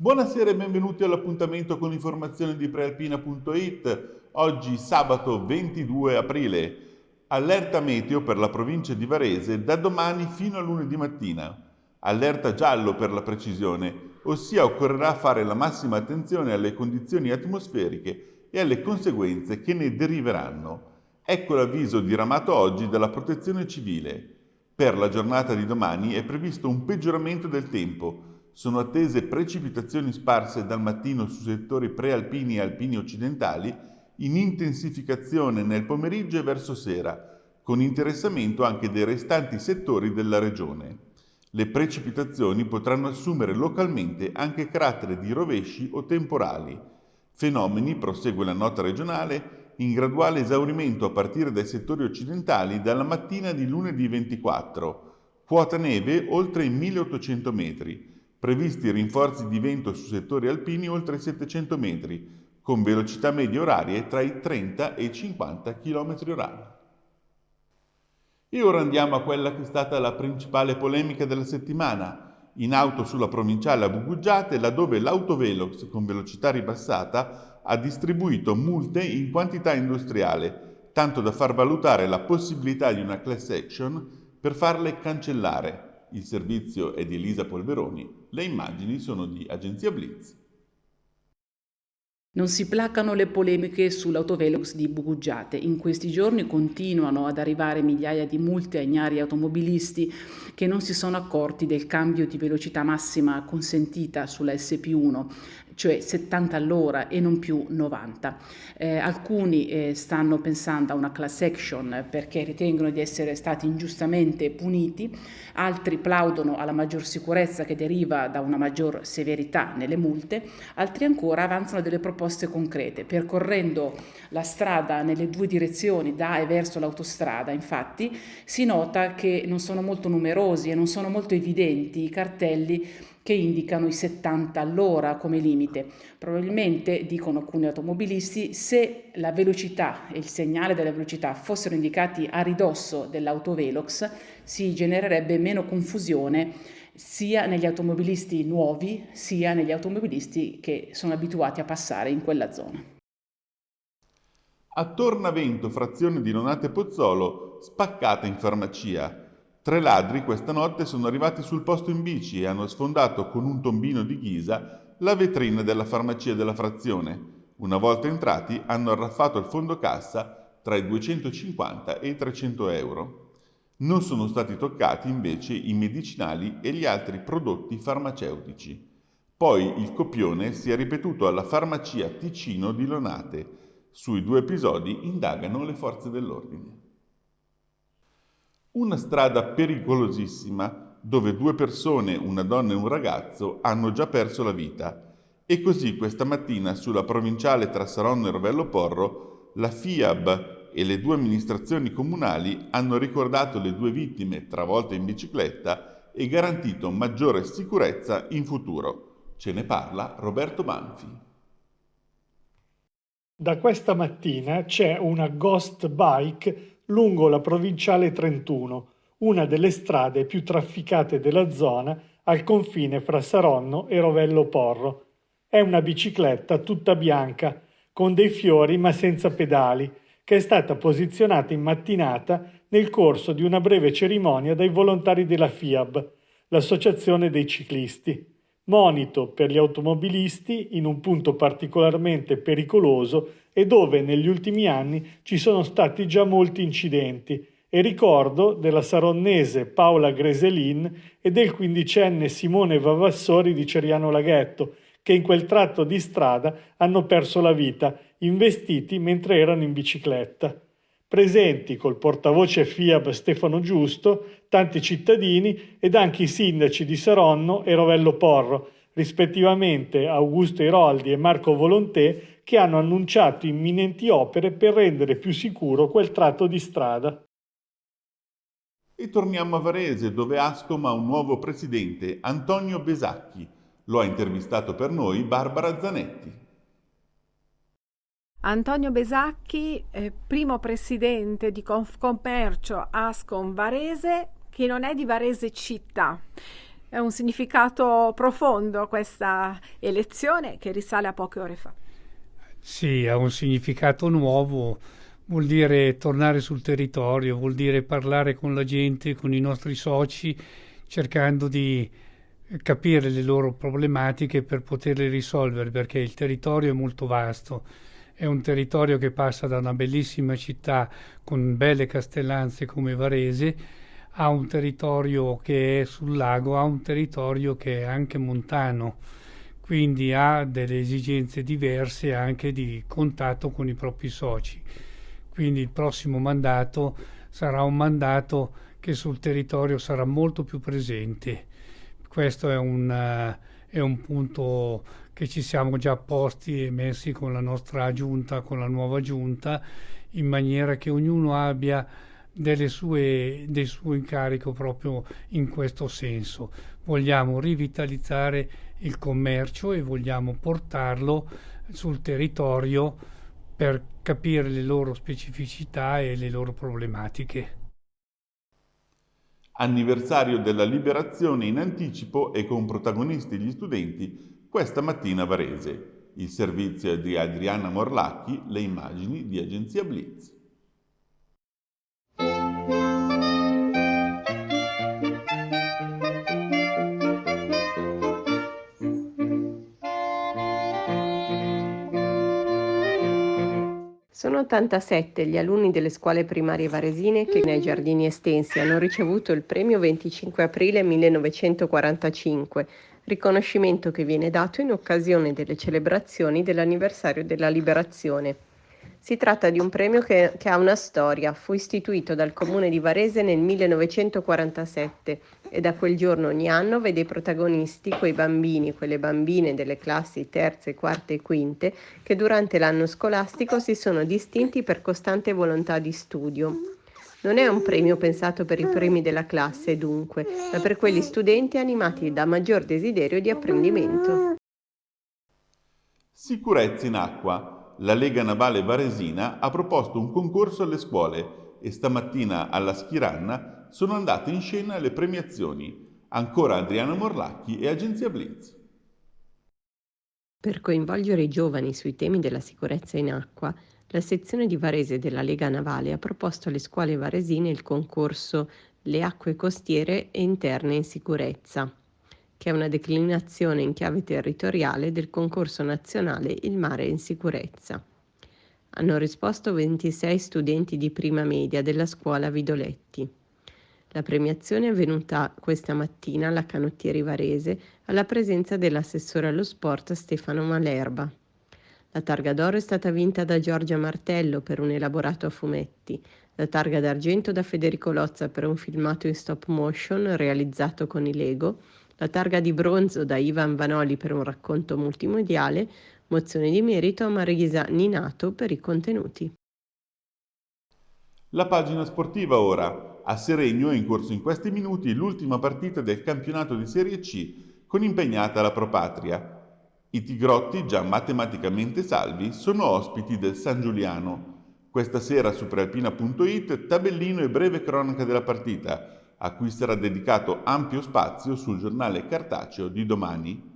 Buonasera e benvenuti all'appuntamento con l'informazione di prealpina.it. Oggi sabato 22 aprile. Allerta meteo per la provincia di Varese da domani fino a lunedì mattina. Allerta giallo per la precisione, ossia occorrerà fare la massima attenzione alle condizioni atmosferiche e alle conseguenze che ne deriveranno. Ecco l'avviso diramato oggi dalla Protezione Civile. Per la giornata di domani è previsto un peggioramento del tempo. Sono attese precipitazioni sparse dal mattino su settori prealpini e alpini occidentali, in intensificazione nel pomeriggio e verso sera, con interessamento anche dei restanti settori della regione. Le precipitazioni potranno assumere localmente anche carattere di rovesci o temporali. Fenomeni, prosegue la nota regionale, in graduale esaurimento a partire dai settori occidentali dalla mattina di lunedì 24. Quota neve oltre i 1800 metri. Previsti rinforzi di vento su settori alpini oltre i 700 metri, con velocità medie orarie tra i 30 e i 50 km/h. E ora andiamo a quella che è stata la principale polemica della settimana. In auto sulla provinciale a Buguggiate, laddove l'autovelox con velocità ribassata ha distribuito multe in quantità industriale, tanto da far valutare la possibilità di una class action per farle cancellare. Il servizio è di Elisa Polveroni, le immagini sono di Agenzia Blitz. Non si placano le polemiche sull'autovelox di Buguggiate. In questi giorni continuano ad arrivare migliaia di multe a ignari automobilisti che non si sono accorti del cambio di velocità massima consentita sulla SP1, cioè 70 all'ora e non più 90. Alcuni stanno pensando a una class action perché ritengono di essere stati ingiustamente puniti, altri plaudono alla maggior sicurezza che deriva da una maggior severità nelle multe, altri ancora avanzano delle proposte concrete. Percorrendo la strada nelle due direzioni, da e verso l'autostrada, infatti, si nota che non sono molto numerosi e non sono molto evidenti i cartelli che indicano i 70 all'ora come limite. Probabilmente, dicono alcuni automobilisti, se la velocità e il segnale della velocità fossero indicati a ridosso dell'autovelox, si genererebbe meno confusione sia negli automobilisti nuovi, sia negli automobilisti che sono abituati a passare in quella zona. A Tornavento, frazione di Nonate Pozzolo, spaccata in farmacia. 3 ladri questa notte sono arrivati sul posto in bici e hanno sfondato con un tombino di ghisa la vetrina della farmacia della frazione. Una volta entrati hanno arraffato il fondo cassa tra i 250 e i 300 euro. Non sono stati toccati invece i medicinali e gli altri prodotti farmaceutici. Poi il copione si è ripetuto alla farmacia Ticino di Lonate. Sui 2 episodi indagano le forze dell'ordine. Una strada pericolosissima dove 2 persone, una donna e un ragazzo, hanno già perso la vita. E così questa mattina sulla provinciale tra Saronno e Rovello Porro la FIAB e le 2 amministrazioni comunali hanno ricordato le 2 vittime travolte in bicicletta e garantito maggiore sicurezza in futuro. Ce ne parla Roberto Banfi. Da questa mattina c'è una ghost bike lungo la provinciale 31, una delle strade più trafficate della zona al confine fra Saronno e Rovello Porro. È una bicicletta tutta bianca, con dei fiori ma senza pedali, che è stata posizionata in mattinata nel corso di una breve cerimonia dai volontari della FIAB, l'Associazione dei Ciclisti. Monito per gli automobilisti in un punto particolarmente pericoloso e dove negli ultimi anni ci sono stati già molti incidenti, e ricordo della saronnese Paola Greselin e del 15enne Simone Vavassori di Ceriano Laghetto, che in quel tratto di strada hanno perso la vita, investiti mentre erano in bicicletta. Presenti col portavoce FIAB Stefano Giusto, tanti cittadini ed anche i sindaci di Saronno e Rovello Porro, rispettivamente Augusto Iroldi e Marco Volontè, che hanno annunciato imminenti opere per rendere più sicuro quel tratto di strada. E torniamo a Varese, dove Ascom ha un nuovo presidente, Antonio Besacchi. Lo ha intervistato per noi Barbara Zanetti. Antonio Besacchi, primo presidente di Confcommercio Ascom Varese, che non è di Varese città. un significato profondo questa elezione che risale a poche ore fa. Sì, ha un significato nuovo, vuol dire tornare sul territorio, vuol dire parlare con la gente, con i nostri soci, cercando di capire le loro problematiche per poterle risolvere, perché il territorio è molto vasto. È un territorio che passa da una bellissima città con belle castellanze come Varese a un territorio che è sul lago, a un territorio che è anche montano, quindi ha delle esigenze diverse anche di contatto con i propri soci. Quindi il prossimo mandato sarà un mandato che sul territorio sarà molto più presente. Questo è un punto che ci siamo già posti e messi con la nostra giunta, con la nuova giunta, in maniera che ognuno abbia del suo incarico proprio in questo senso. Vogliamo rivitalizzare il commercio e vogliamo portarlo sul territorio per capire le loro specificità e le loro problematiche. Anniversario della liberazione in anticipo e con protagonisti gli studenti questa mattina a Varese. Il servizio è di Adriana Morlacchi, le immagini di Agenzia Blitz. Sono 87 gli alunni delle scuole primarie varesine che nei giardini estensi hanno ricevuto il premio 25 aprile 1945, riconoscimento che viene dato in occasione delle celebrazioni dell'anniversario della liberazione. Si tratta di un premio che ha una storia. Fu istituito dal Comune di Varese nel 1947 e da quel giorno ogni anno vede i protagonisti quei bambini e quelle bambine delle classi terze, quarte e quinte che durante l'anno scolastico si sono distinti per costante volontà di studio. Non è un premio pensato per i primi della classe, dunque, ma per quegli studenti animati da maggior desiderio di apprendimento. Sicurezza in acqua. La Lega Navale Varesina ha proposto un concorso alle scuole e stamattina alla Schiranna sono andate in scena le premiazioni. Ancora Adriana Morlacchi e Agenzia Blitz. Per coinvolgere i giovani sui temi della sicurezza in acqua, la sezione di Varese della Lega Navale ha proposto alle scuole varesine il concorso Le acque costiere e interne in sicurezza, che è una declinazione in chiave territoriale del concorso nazionale Il mare in sicurezza. Hanno risposto 26 studenti di prima media della scuola Vidoletti. La premiazione è avvenuta questa mattina alla Canottieri Varese alla presenza dell'assessore allo sport Stefano Malerba. La targa d'oro è stata vinta da Giorgia Martello per un elaborato a fumetti, la targa d'argento da Federico Lozza per un filmato in stop motion realizzato con i Lego, la targa di bronzo da Ivan Vanoli per un racconto multimediale, mozione di merito a Marisa Ninato per i contenuti. La pagina sportiva ora. A Seregno è in corso in questi minuti l'ultima partita del campionato di Serie C con impegnata la Propatria. I Tigrotti, già matematicamente salvi, sono ospiti del San Giuliano. Questa sera su prealpina.it tabellino e breve cronaca della partita, a cui sarà dedicato ampio spazio sul giornale cartaceo di domani.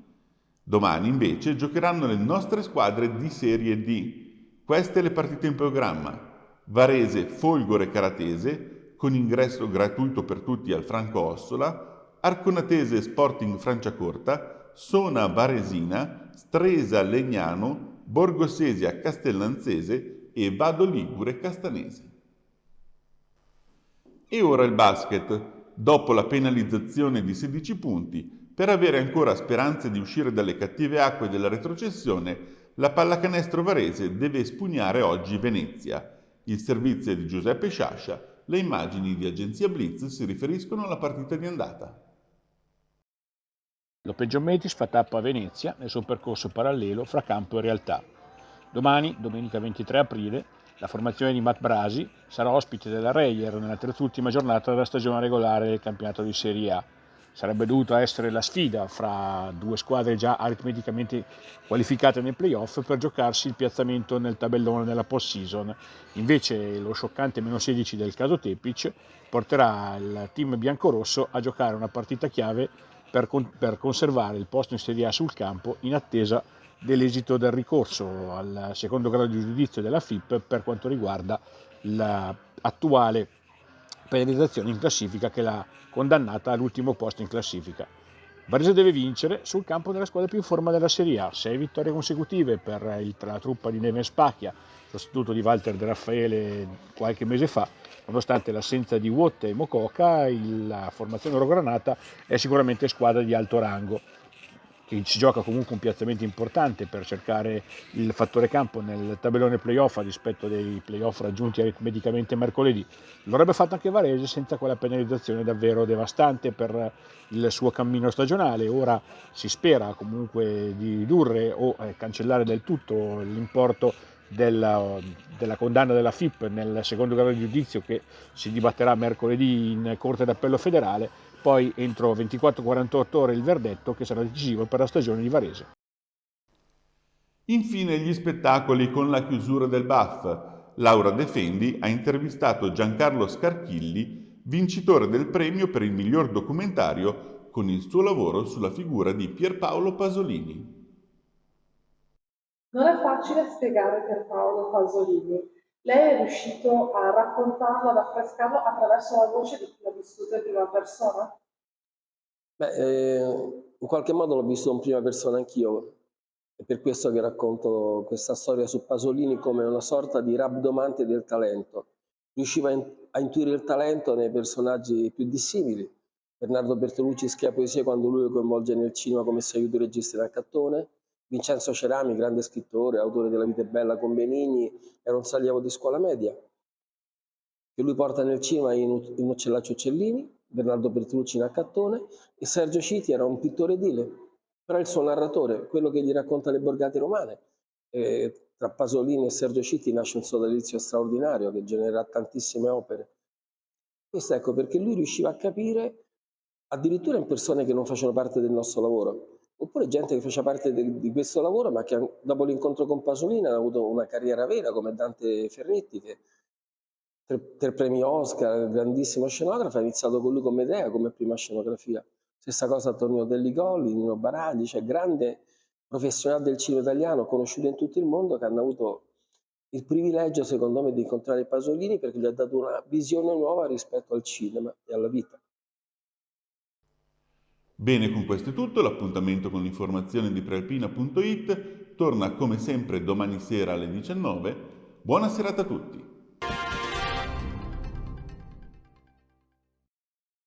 Domani invece giocheranno le nostre squadre di Serie D. Queste le partite in programma. Varese Folgore Caratese, con ingresso gratuito per tutti al Franco Ossola, Arconatese Sporting Franciacorta, Sona Varesina, Stresa Legnano, Borgosesia Castellanzese e Vado Ligure Castanese. E ora il basket. Dopo la penalizzazione di 16 punti, per avere ancora speranze di uscire dalle cattive acque della retrocessione, la pallacanestro varese deve espugnare oggi Venezia. Il servizio è di Giuseppe Sciascia. Le immagini di Agenzia Blitz si riferiscono alla partita di andata. L'Open Geometrics fa tappa a Venezia nel suo percorso parallelo fra campo e realtà. Domani, domenica 23 aprile, la formazione di Matt Brasi sarà ospite della Reyer nella terzultima giornata della stagione regolare del campionato di Serie A. Sarebbe dovuta essere la sfida fra due squadre già aritmeticamente qualificate nei playoff per giocarsi il piazzamento nel tabellone della post-season. Invece lo scioccante -16 del caso Tepic porterà il team biancorosso a giocare una partita chiave per conservare il posto in Serie A sul campo in attesa dell'esito del ricorso al secondo grado di giudizio della FIP per quanto riguarda l'attuale penalizzazione in classifica che l'ha condannata all'ultimo posto in classifica. Varese deve vincere sul campo della squadra più in forma della Serie A, 6 vittorie consecutive per la truppa di Neven Spacchia, sostituto di Walter De Raffaele qualche mese fa. Nonostante l'assenza di Watt e Mococa, la formazione rogranata è sicuramente squadra di alto rango, che si gioca comunque un piazzamento importante per cercare il fattore campo nel tabellone playoff a dispetto dei playoff raggiunti aritmeticamente mercoledì. Lo avrebbe fatto anche Varese senza quella penalizzazione davvero devastante per il suo cammino stagionale. Ora si spera comunque di ridurre o cancellare del tutto l'importo della condanna della FIP nel secondo grado di giudizio, che si dibatterà mercoledì in Corte d'Appello federale, poi entro 24-48 ore il verdetto, che sarà decisivo per la stagione di Varese. Infine gli spettacoli con la chiusura del BAF. Laura De Fendi ha intervistato Giancarlo Scarchilli, vincitore del premio per il miglior documentario, con il suo lavoro sulla figura di Pierpaolo Pasolini. Non è facile spiegare Pierpaolo Pasolini. Lei è riuscito a raccontarlo, ad affrescarlo attraverso la voce di chi l'ha vissuto in prima persona? In qualche modo l'ho visto in prima persona anch'io. È per questo che racconto questa storia su Pasolini come una sorta di rabdomante del talento. Riusciva a intuire il talento nei personaggi più dissimili. Bernardo Bertolucci scrive poesie quando lui lo coinvolge nel cinema come se aiuti il regista in accattone. Vincenzo Cerami, grande scrittore, autore della Vita è bella con Benigni, era un allievo di scuola media, che lui porta nel cinema in Uccellaccio Uccellini, Bernardo Bertolucci in accattone, e Sergio Citi era un pittore edile, però il suo narratore, quello che gli racconta le borgate romane. Tra Pasolini e Sergio Citi nasce un sodalizio straordinario che genererà tantissime opere. Questo ecco perché lui riusciva a capire addirittura in persone che non facevano parte del nostro lavoro, oppure gente che faceva parte di questo lavoro ma che dopo l'incontro con Pasolini ha avuto una carriera vera, come Dante Ferretti, che 3 premi Oscar, grandissimo scenografo, ha iniziato con lui come Medea, come prima scenografia. Stessa cosa Antonio Delligolli, Nino Baradi, cioè grande professionale del cinema italiano conosciuto in tutto il mondo, che hanno avuto il privilegio, secondo me, di incontrare Pasolini perché gli ha dato una visione nuova rispetto al cinema e alla vita. Bene, con questo è tutto. L'appuntamento con l'informazione di prealpina.it torna come sempre domani sera alle 19. Buona serata a tutti!